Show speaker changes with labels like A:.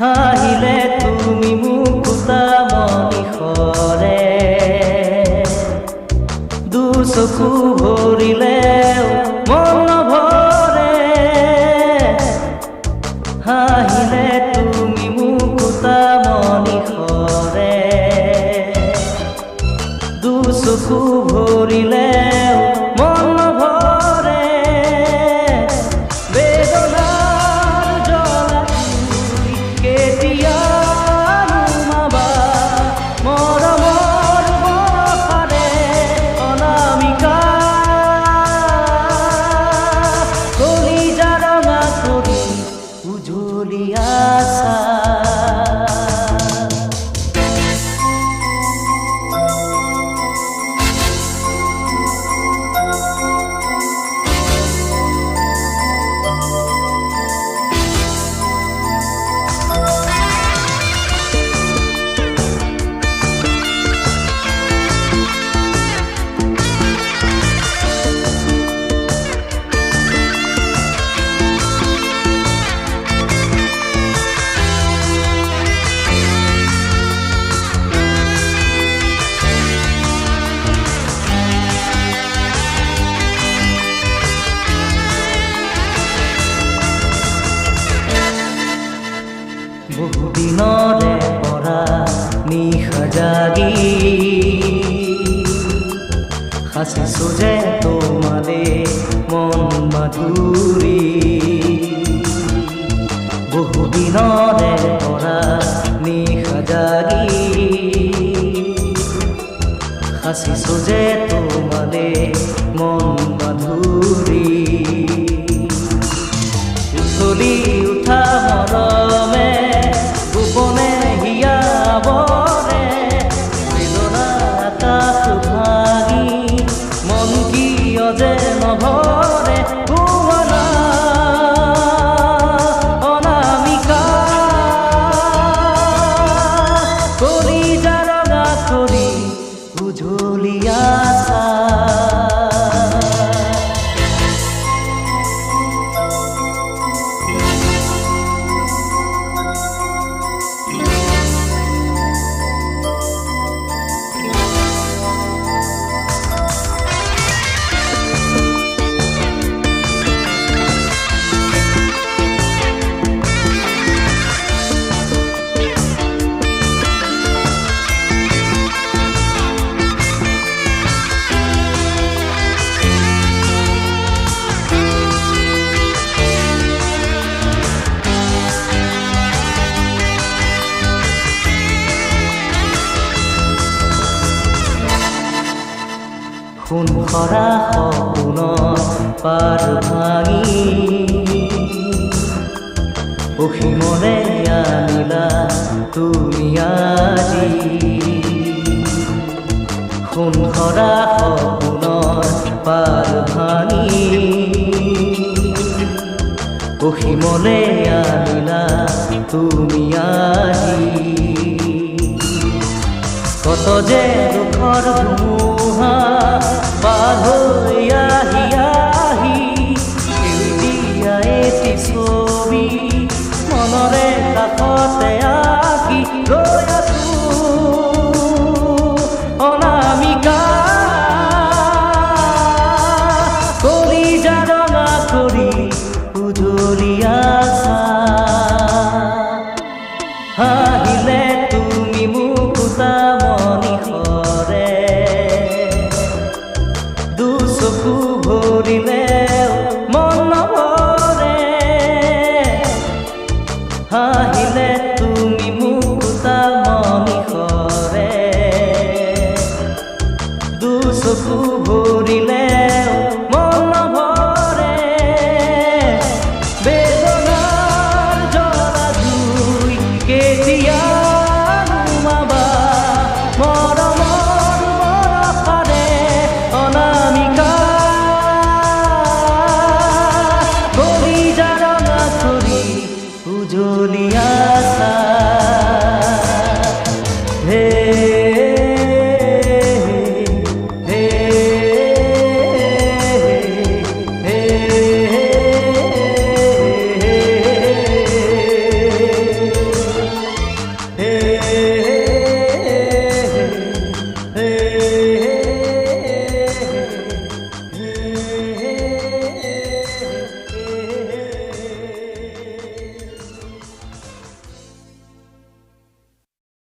A: হাহিলে তুমি মুকুতা মনিষৰে দুচকু ভৰিলেও মন নভৰে হাহিলে তুমি মুকুতা মনিষৰে দুচকু ভৰিলেও মন নভৰে বহুদিনৰে পৰা নিশা জাগি সাঁচিছো যে তোমালে মন মাধুৰী বহুদিনৰে পৰা নিশা জাগি সাঁচিছো যে তোমালে মন মাধুৰী উঠলি উঠা মৰমে গোপনে হিয়াবৰে বেদনা আকাশ ভাঙি মন কিয় যে নভৰে ভুৱনা অনামিকা কলিজা ৰঙা কৰি উজলি আছা সোণ সৰা সপোনৰ পাৰ ভাঙি অসীমলে আনিলা তুমি আজি সোণ সৰা সপোনৰ পাৰ ভাঙি অসীমলে আনিলা তুমি আজি কত যে দুখৰ ধুমুহা পাৰ হৈ আহি আহি দিয়া এটি ছবি মনৰে কাষতে আঁকি ৰৈ আছো অনামিকা কলিজা ৰঙা কৰি উজলি আছা হাহিলে তুমি মুকুতা মনিষৰে দুচকু ভৰিলে